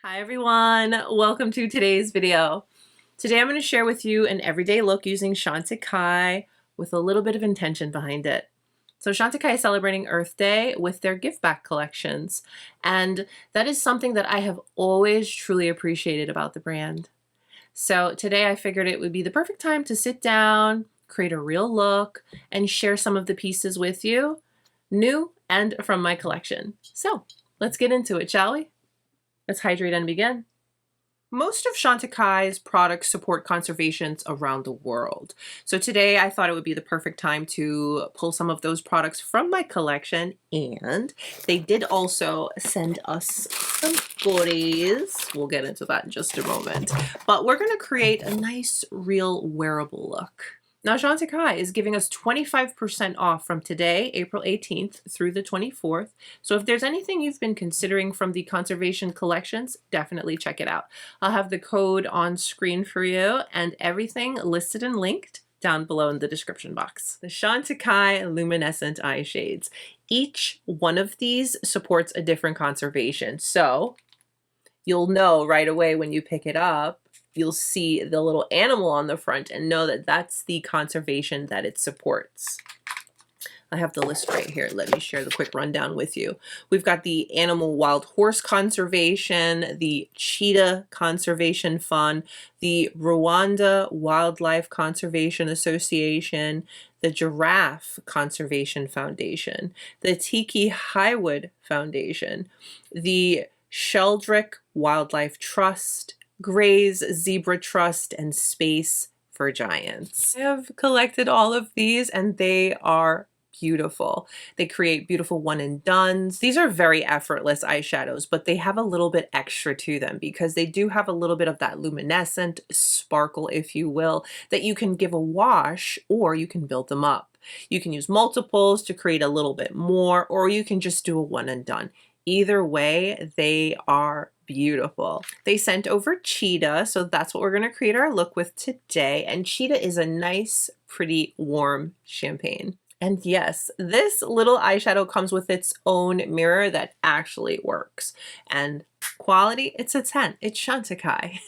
Hi everyone, welcome to today's video. Today I'm going to share with you an everyday look using Chantecaille with a little bit of intention behind it. So Chantecaille is celebrating Earth Day with their give back collections, and that is something that I have always truly appreciated about the brand. So today I figured it would be the perfect time to sit down, create a real look, and share some of the pieces with you, new and from my collection. So let's get into it, shall we? Let's hydrate and begin. Most of Chantecaille's products support conservations around the world. So today I thought it would be the perfect time to pull some of those products from my collection, and they did also send us some goodies. We'll get into that in just a moment. But we're going to create a nice, real wearable look. Now, Chantecaille is giving us 25% off from today, April 18th, through the 24th. So if there's anything you've been considering from the conservation collections, definitely check it out. I'll have the code on screen for you and everything listed and linked down below in the description box. The Chantecaille Luminescent Eye Shades. Each one of these supports a different conservation. So you'll know right away when you pick it up. You'll see the little animal on the front and know that that's the conservation that it supports. I have the list right here. Let me share the quick rundown with you. We've got the Animal Wild Horse Conservation, the Cheetah Conservation Fund, the Rwanda Wildlife Conservation Association, the Giraffe Conservation Foundation, the Tiki Highwood Foundation, the Sheldrick Wildlife Trust, Gray's Zebra Trust, and Space for Giants. I have collected all of these and they are beautiful. They create beautiful one and dones. These are very effortless eyeshadows, but they have a little bit extra to them because they do have a little bit of that luminescent sparkle, if you will, that you can give a wash or you can build them up. You can use multiples to create a little bit more, or you can just do a one and done. Either way, they are beautiful. They sent over Cheetah, so that's what we're going to create our look with today. And Cheetah is a nice, pretty, warm champagne. And yes, this little eyeshadow comes with its own mirror that actually works. And quality, it's a 10. It's Chantecaille.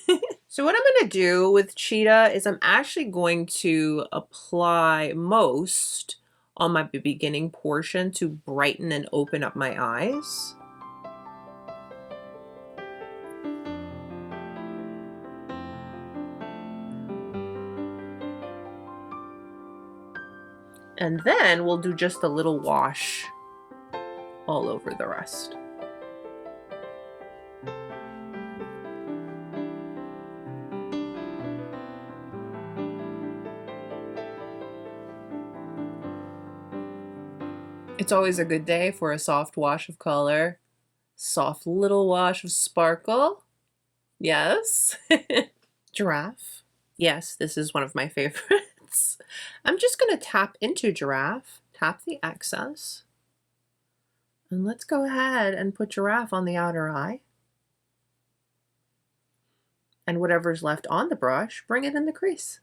So what I'm going to do with Cheetah is I'm actually going to apply most on my beginning portion to brighten and open up my eyes. And then we'll do just a little wash all over the rest. It's always a good day for a soft wash of color. Soft little wash of sparkle. Yes. Giraffe. Yes, this is one of my favorites. I'm just going to tap into Giraffe, tap the excess, and let's go ahead and put Giraffe on the outer eye. And whatever's left on the brush, bring it in the crease.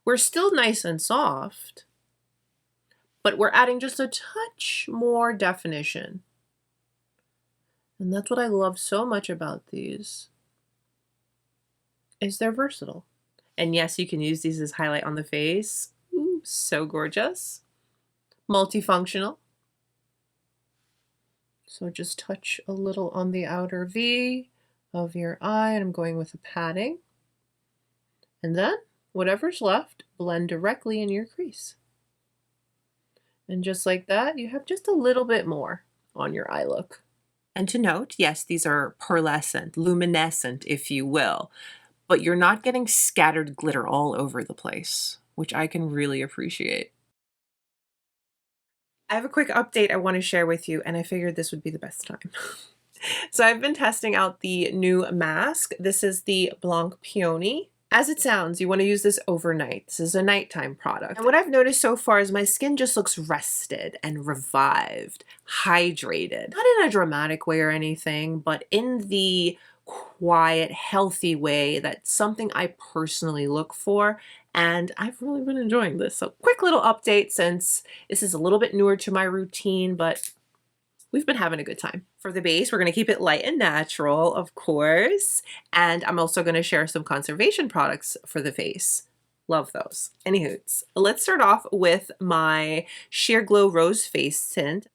We're still nice and soft, but we're adding just a touch more definition. And that's what I love so much about these, is they're versatile. And yes, you can use these as highlight on the face. Ooh, so gorgeous. Multifunctional. So just touch a little on the outer V of your eye, and I'm going with a padding. And then whatever's left, blend directly in your crease. And just like that, you have just a little bit more on your eye look. And to note, yes, these are pearlescent, luminescent, if you will, but you're not getting scattered glitter all over the place, which I can really appreciate. I have a quick update I want to share with you, and I figured this would be the best time. So I've been testing out the new mask. This is the Blanc Peony. As it sounds, you want to use this overnight. This is a nighttime product. And what I've noticed so far is my skin just looks rested and revived, hydrated. Not in a dramatic way or anything, but in the quiet, healthy way that's something I personally look for, and I've really been enjoying this. So quick little update, since this is a little bit newer to my routine, but we've been having a good time. For the base, we're going to keep it light and natural, of course. And I'm also going to share some conservation products for the face. Love those. Anywhoots, let's start off with my Sheer Glow Rose Face Tint.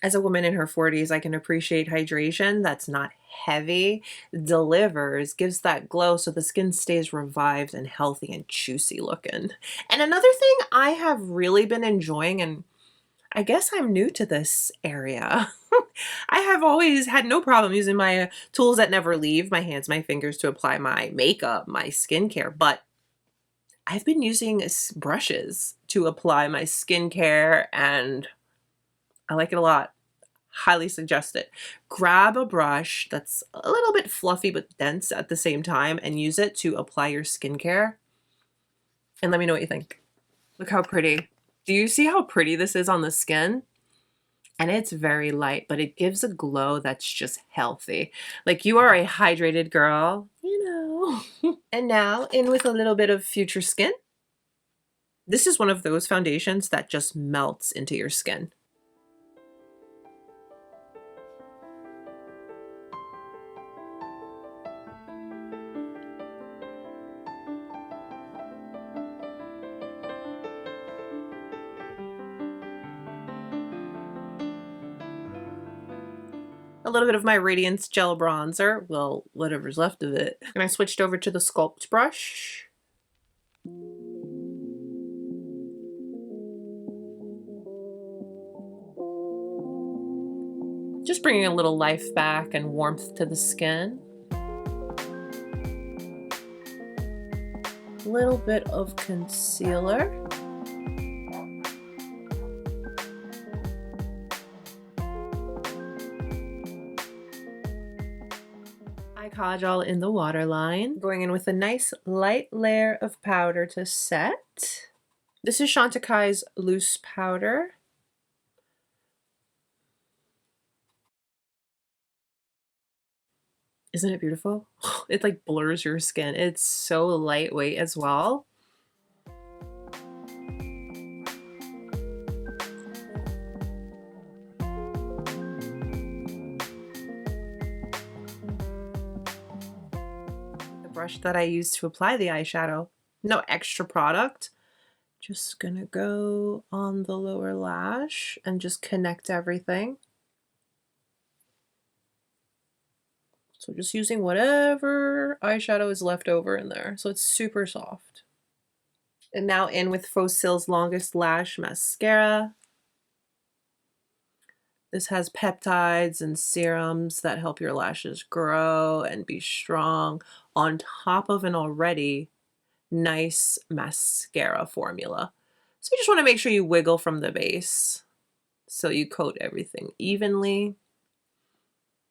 As a woman in her 40s, I can appreciate hydration that's not heavy, delivers, gives that glow so the skin stays revived and healthy and juicy looking. And another thing I have really been enjoying, and I guess I'm new to this area. I have always had no problem using my tools that never leave my hands, my fingers to apply my makeup, my skincare, but I've been using brushes to apply my skincare and I like it a lot. Highly suggest it. Grab a brush that's a little bit fluffy but dense at the same time and use it to apply your skincare. And let me know what you think. Look how pretty. Do you see how pretty this is on the skin? And it's very light, but it gives a glow that's just healthy. Like you are a hydrated girl, you know. And now in with a little bit of Future Skin. This is one of those foundations that just melts into your skin. A little bit of my Radiance Gel Bronzer, well, whatever's left of it. And I switched over to the Sculpt brush. Just bringing a little life back and warmth to the skin. A little bit of concealer. Kajal in the waterline, going in with a nice light layer of powder to set. This is Chantecaille's loose powder. Isn't it beautiful? It like blurs your skin. It's so lightweight as well. Brush that I use to apply the eyeshadow. No extra product. Just gonna go on the lower lash and just connect everything. So just using whatever eyeshadow is left over in there. So it's super soft. And now in with Faux Cils Longest Lash Mascara. This has peptides and serums that help your lashes grow and be strong on top of an already nice mascara formula. So you just want to make sure you wiggle from the base so you coat everything evenly.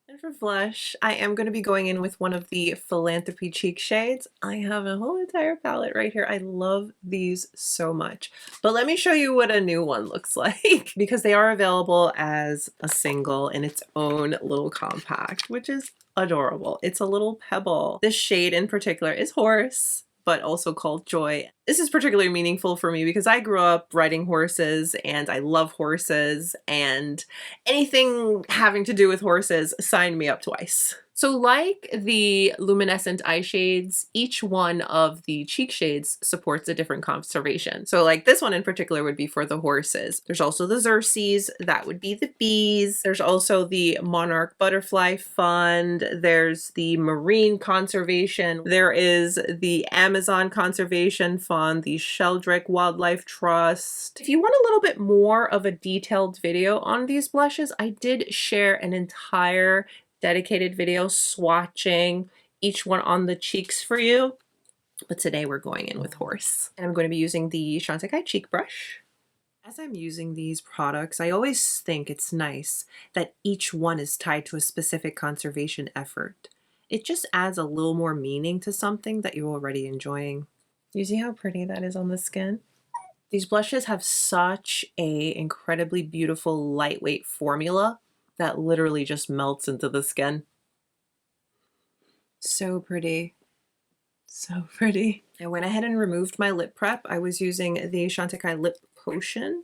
And for blush, I am going to be going in with one of the Philanthropy cheek shades. I have a whole entire palette right here. I love these so much. But let me show you what a new one looks like because they are available as a single in its own little compact, which is adorable. It's a little pebble. This shade in particular is Horse, but also called Joy. This is particularly meaningful for me because I grew up riding horses and I love horses, and anything having to do with horses signed me up twice. So like the Luminescent Eye Shades, each one of the cheek shades supports a different conservation. So like this one in particular would be for the horses. There's also the Xerces, that would be the bees. There's also the Monarch Butterfly Fund. There's the Marine Conservation. There is the Amazon Conservation Fund, the Sheldrick Wildlife Trust. If you want a little bit more of a detailed video on these blushes, I did share an entire dedicated video swatching each one on the cheeks for you. But today we're going in with Horse. And I'm going to be using the Chantecaille cheek brush. As I'm using these products, I always think it's nice that each one is tied to a specific conservation effort. It just adds a little more meaning to something that you're already enjoying. You see how pretty that is on the skin? These blushes have such a incredibly beautiful lightweight formula that literally just melts into the skin. So pretty. So pretty. I went ahead and removed my lip prep. I was using the Chantecaille Lip Potion.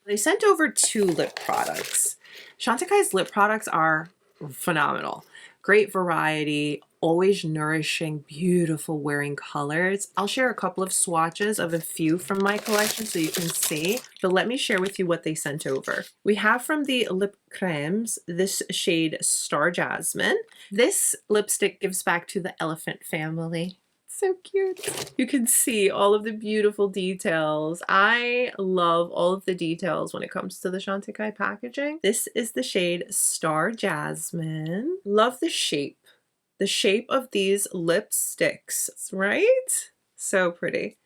They sent over 2 lip products. Chantecaille's lip products are phenomenal. Great variety, always nourishing, beautiful wearing colors. I'll share a couple of swatches of a few from my collection so you can see, but let me share with you what they sent over. We have from the lip crèmes this shade Star Jasmine. This lipstick gives back to the elephant family. So cute. You can see all of the beautiful details. I love all of the details when it comes to the Chantecaille packaging. This is the shade Star Jasmine. Love the shape. The shape of these lipsticks, right? So pretty.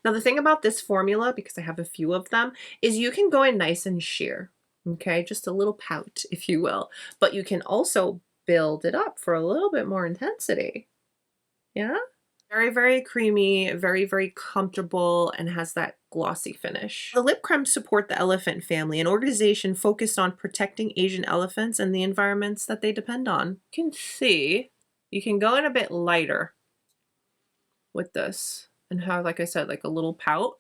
Now the thing about this formula, because I have a few of them, is you can go in nice and sheer. Okay, just a little pout, if you will. But you can also build it up for a little bit more intensity. Yeah? Very, very creamy, very, very comfortable, and has that glossy finish. The lip crème support the elephant family, an organization focused on protecting Asian elephants and the environments that they depend on. You can see, you can go in a bit lighter with this and have, like I said, like a little pout.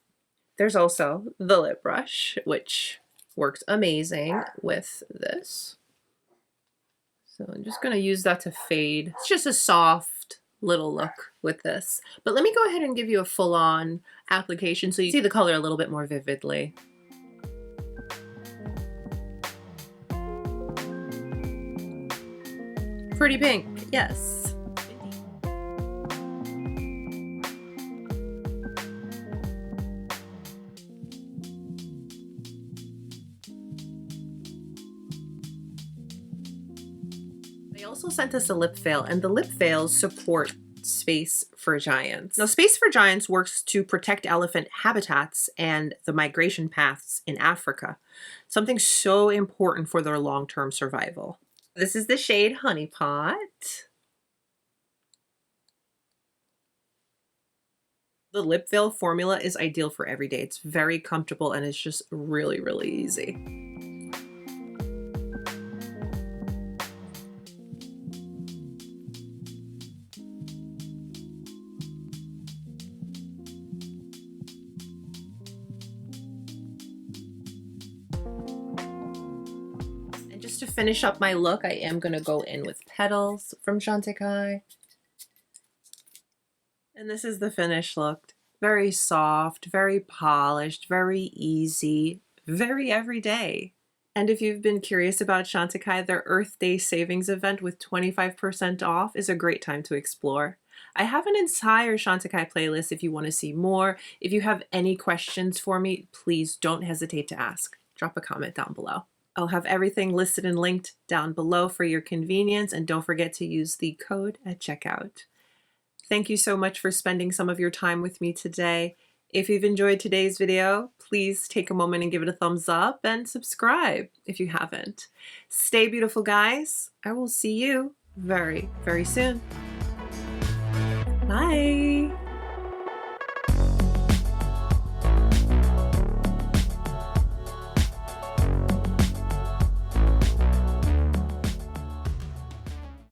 There's also the lip brush, which works amazing with this. So I'm just going to use that to fade. It's just a soft little look with this. But let me go ahead and give you a full-on application so you see the color a little bit more vividly. Pretty pink, yes. They also sent us a lip veil, and the lip veils support Space for Giants. Now, Space for Giants works to protect elephant habitats and the migration paths in Africa, something so important for their long-term survival. This is the shade Honeypot. The lip veil formula is ideal for every day. It's very comfortable and it's just really, really easy. To finish up my look, I am going to go in with Pétales from Chantecaille. And this is the finished look. Very soft, very polished, very easy, very everyday. And if you've been curious about Chantecaille, their Earth Day savings event with 25% off is a great time to explore. I have an entire Chantecaille playlist if you want to see more. If you have any questions for me, please don't hesitate to ask. Drop a comment down below. I'll have everything listed and linked down below for your convenience, and don't forget to use the code at checkout. Thank you so much for spending some of your time with me today. If you've enjoyed today's video, please take a moment and give it a thumbs up and subscribe if you haven't. Stay beautiful, guys. I will see you very, very soon. Bye.